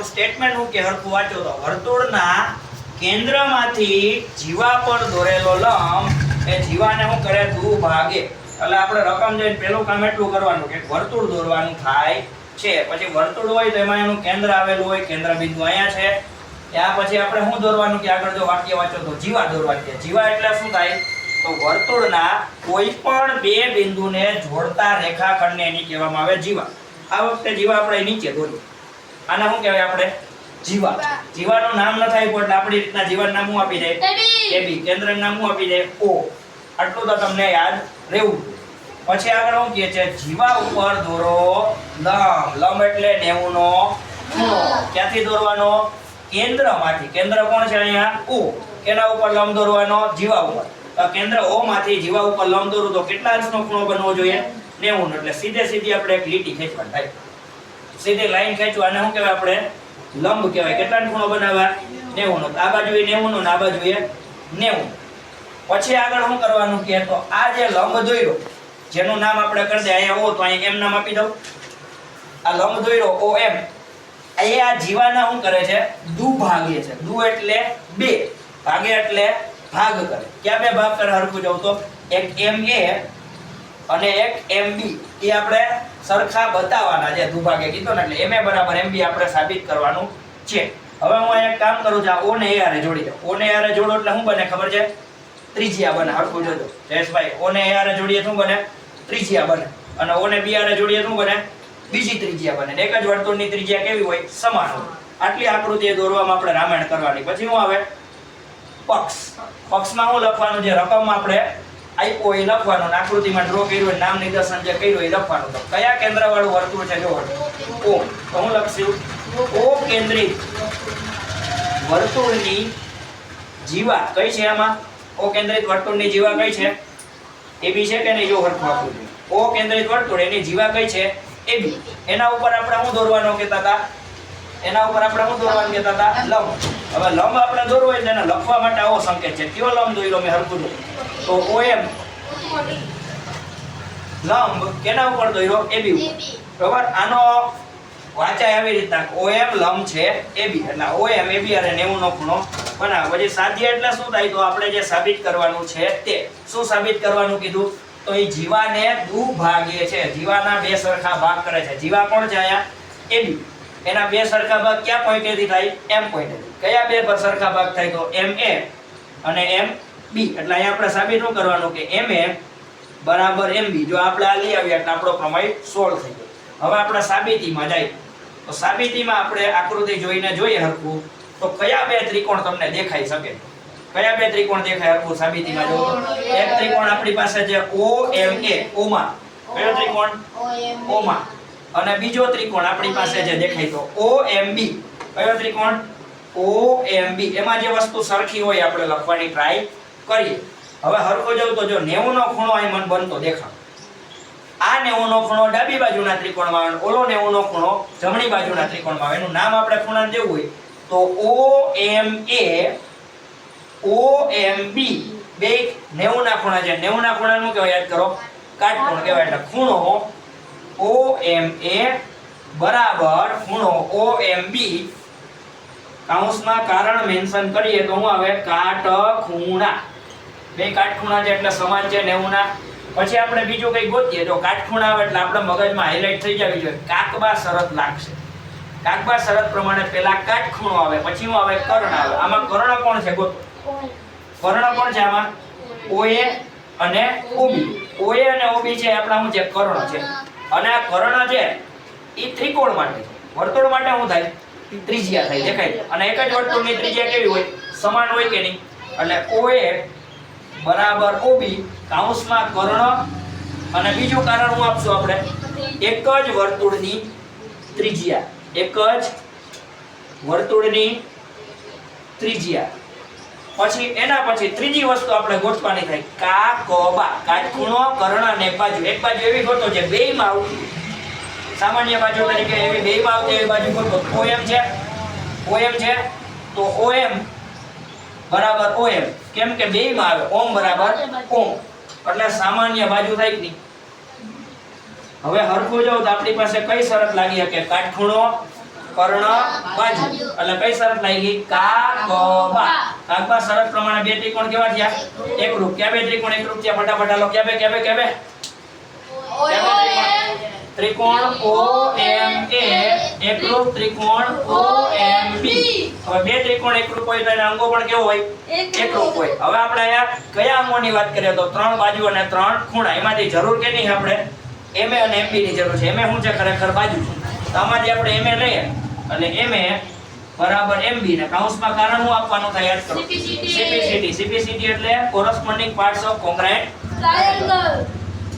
એનું સ્ટેટમેન્ટ હું કે હરખું વાંચો તો વર્તુળના કેન્દ્રમાંથી જીવા પર દોરેલો લંબ એ જીવાને શું કરે દુભાગે એટલે આપણે રકમ જોઈને પહેલું કામ એટલું કરવાનું કે વર્તુળ દોરવાનું થાય છે પછી વર્તુળ હોય તો એમાં એનું કેન્દ્ર આવેલું હોય કેન્દ્ર બિંદુ અહીંયા છે ત્યાં પછી આપણે શું દોરવાનું કે આગળ જો વાક્ય વાંચો તો જીવા દોરવાની છે જીવા એટલે શું થાય તો વર્તુળના કોઈ પણ બે બિંદુને જોડતા રેખાખંડને એની કહેવામાં આવે જીવા આ વખતે જીવા આપણે નીચે દોર્યું આને શું કહેવાય આપણે જીવા જીવાનું નામ ન થાય એટલે આપણી રીતના જીવાનું નામ આપી દે એબી કેન્દ્રનું નામ આપી દે ઓ આટલું તો તમને યાદ રહેવું પછી આગળ શું કહે છે જીવા ઉપર દોરો લંબ લંબ એટલે 90 નો ખૂણો ક્યાંથી દોરવાનો કેન્દ્રમાંથી કેન્દ્ર કોણ છે અહીંયા ઓ કેના ઉપર લંબ દોરવાનો જીવા ઉપર તો કેન્દ્ર ઓ માંથી જીવા ઉપર લંબ દોરું તો કેટલા અંશનો ખૂણો બનવો જોઈએ 90 એટલે સીધે સીધી આપણે એક લીટી ખેંચવાની થાય સીધી લાઈન ખેંચવા અને શું કહેવાય આપણે લંબ કહેવાય કેટલાનો ખૂણો બનાવવા 90 નો આ બાજુએ 90 નો અને આ બાજુએ 90 પછી આગળ શું કરવાનું કે તો આ જે લંબ દોર્યો જેનું નામ આપણે કરી દે અહીંયા ઓ તો અહીંયા એમ નામ આપી દઉં આ લંબ દોર્યો ઓ એમ અહીંયા જીવાના શું કરે છે દુભાગે છે દુ એટલે બે ભાગે એટલે ભાગ કરે ક્યાં બે ભાગ કરે હરખું જાવ તો એક MA અને એક MB એ આપણે સરખા બતાવવાના છે દુભાગે કીધો ને એટલે MA બરાબર MB આપણે સાબિત કરવાનું છે હવે હું એક કામ કરું છું O ને A હારે જોડી દઉં O ને A હારે જોડો એટલે શું બને ખબર છે ત્રિજ્યા બને હરખું જોજો જયેશભાઈ O ને A હારે જોડીએ શું બને ત્રિજ્યા બને અને O ને B હારે જોડીએ શું બને બીજી ત્રિજ્યા બને એક જ વર્તુળની ત્રિજ્યા કેવી હોય સમાન હોય આટલી આકૃતિ દોરવામાં આપણે રામાયણ કરવાની પછી શું આવે પક્ષ પક્ષમાં શું લખવાનું જે રકમમાં આપણે આપ્યો એ લખવાનું આકૃતિમાં ડ્રો કર્યું હોય નામ નિદર્શન જે કર્યું એ લખવાનું તો કયા કેન્દ્રવાળું વર્તુળ છે જો ઓ તો હું લખશું ઓ કેન્દ્રિત વર્તુળની જીવા કઈ છે આમાં ઓ કેન્દ્રિત વર્તુળની જીવા કઈ છે એ બી છે કે નહીં જો હરખું આપવું જોઈએ ઓ કેન્દ્રિત વર્તુળ એની જીવા કઈ છે એ બી એના ઉપર આપણે શું દોરવાનું કહેતા હતા એના ઉપર આપણે શું દોરવાનું કહેતા હતા લંબ હવે લંબ આપણે દોરવો હોય તેને લખવા માટે આવો સંકેત છે કયો લંબ દોર્યો મેં હરખું દોર્યું તો OM લંબ કેના ઉપર દોર્યો AB ઉપર બરાબર આનો વાંચાય આવી રીતના OM લંબ છે AB એટલે OM AB અને 90 નો ખૂણો બનાવો પછી સાધ્ય એટલે શું થાય તો આપણે જે સાબિત કરવાનું છે તે શું સાબિત કરવાનું કીધું તો એ જીવાને દુભાગે છે જીવાના બે સરખા ભાગ કરે છે જીવા કોણ છે અહીંયા AB એના બે સરખા ભાગ ક્યાં પોઈન્ટેથી થાય M પોઈન્ટેથી કયા બે સરખા ભાગ થાય તો MA અને MB એટલે અહીંયા આપણે સાબિત શું કરવાનું કે MA બરાબર MB જો આપણે આ લઈ આવ્યા એટલે આપણો પ્રમેય સોલ્વ થઈ ગયો હવે આપણે સાબિતીમાં જાય તો સાબિતીમાં આપણે આકૃતિ જોઈને જોઈએ હરખું તો કયા બે ત્રિકોણ તમને દેખાઈ શકે કયા બે ત્રિકોણ દેખાય હરખું સાબિતીમાં જો એક ત્રિકોણ આપણી પાસે છે OMA ઓમાં કયો ત્રિકોણ ઓમાં અને બીજો ત્રિકોણ આપણી પાસે જે દેખાય તો OMB કયો ત્રિકોણ OMB એમાં જે વસ્તુ સરખી હોય આપણે લખવાની ટ્રાય કરીએ હવે હરખો જવું તો જો 90 નો ખૂણો અહીં મને બનતો દેખાવ આ 90 નો ખૂણો ડાબી બાજુના ત્રિકોણમાં આવે ઓલો 90 નો ખૂણો જમણી બાજુના ત્રિકોણમાં આવે એનું નામ આપણે ખૂણાને દેવું હોય તો OMA OMB બે 90 ના ખૂણા છે 90 ના ખૂણાનું કહેવાય યાદ કરો કાટકોણ કહેવાય એટલે ખૂણો OMA બરાબર ખૂણો OMB કૌંસમાં કારણ મેન્શન કરીએ તો હું આવે કાટખૂણા બે કાટખૂણા છે એટલે સમાન છે 90 ના પછી આપણે બીજું કઈ ગોતીએ તો કાટખૂણા આવે એટલે આપણા મગજમાં હાઇલાઇટ થઈ જવી જોઈએ કાકબા શરત લાગશે કાકબા શરત પ્રમાણે પહેલા કાટખૂણો આવે પછી હું આવે કર્ણ આવે આમાં કર્ણ કોણ છે ગોતો કર્ણ કોણ છે આમાં OA અને OB OA અને OB છે આપણા શું છે કર્ણ છે અને આ કર્ણ છે એ ત્રિકોણ માટે છે વર્તુળ માટે શું થાય ત્રિજ્યા થાય દેખાય અને એક જ વર્તુળની ત્રિજ્યા કેવી હોય સમાન હોય કે નહીં એટલે OA બરાબર OB કૌંસમાં કર્ણ અને બીજું કારણ હું આપશું આપણે એક જ વર્તુળની ત્રિજ્યા એક જ વર્તુળની ત્રિજ્યા પછી એના પછી ત્રીજી વસ્તુ આપણે ગોઠવાની થાય કાકબા કાટખૂણો કર્ણ અને એક બાજુ એવી ગોતો છે બેયમાં આવતી સામાન્ય બાજુ તરીકે એવી બેયમાં આવતી એવી બાજુ ગોતો OM છે તો OM બરાબર OM કેમ કે બેયમાં આવે ઓમ બરાબર ઓમ એટલે સામાન્ય બાજુ થાય કે નહીં હવે હરખું જાવ તો આપણી પાસે કઈ શરત લાગી શકે કાટખૂણો કર્ણ બાજુ એટલે કઈ શરત લાગી કાકબા કાકબા શરત પ્રમાણે બે ત્રિકોણ કેવા થયા એકરૂપ ક્યાં બે ત્રિકોણ એકરૂપ થયા ફટાફટ હાલો ક્યાં બે ત્રિકોણ OMA એકરૂપ ત્રિકોણ OMB હવે બે ત્રિકોણ એકરૂપ હોય તો એના અંગો પણ કેવો હોય એકરૂપ હોય હવે આપણે અહીંયા કયા અંગોની વાત કરીએ તો ત્રણ બાજુ અને ત્રણ ખૂણા એમાંથી જરૂર કેટલી છે આપણે MA અને MB ની જરૂર છે MA શું છે ખરેખર બાજુ છે તો આમાંથી આપણે MA લઈએ એટલે MA બરાબર MB ને કૌંસમાં કારણ શું આપવાનું થાય યાદ કરો CPCT એટલે corresponding parts of congruent triangle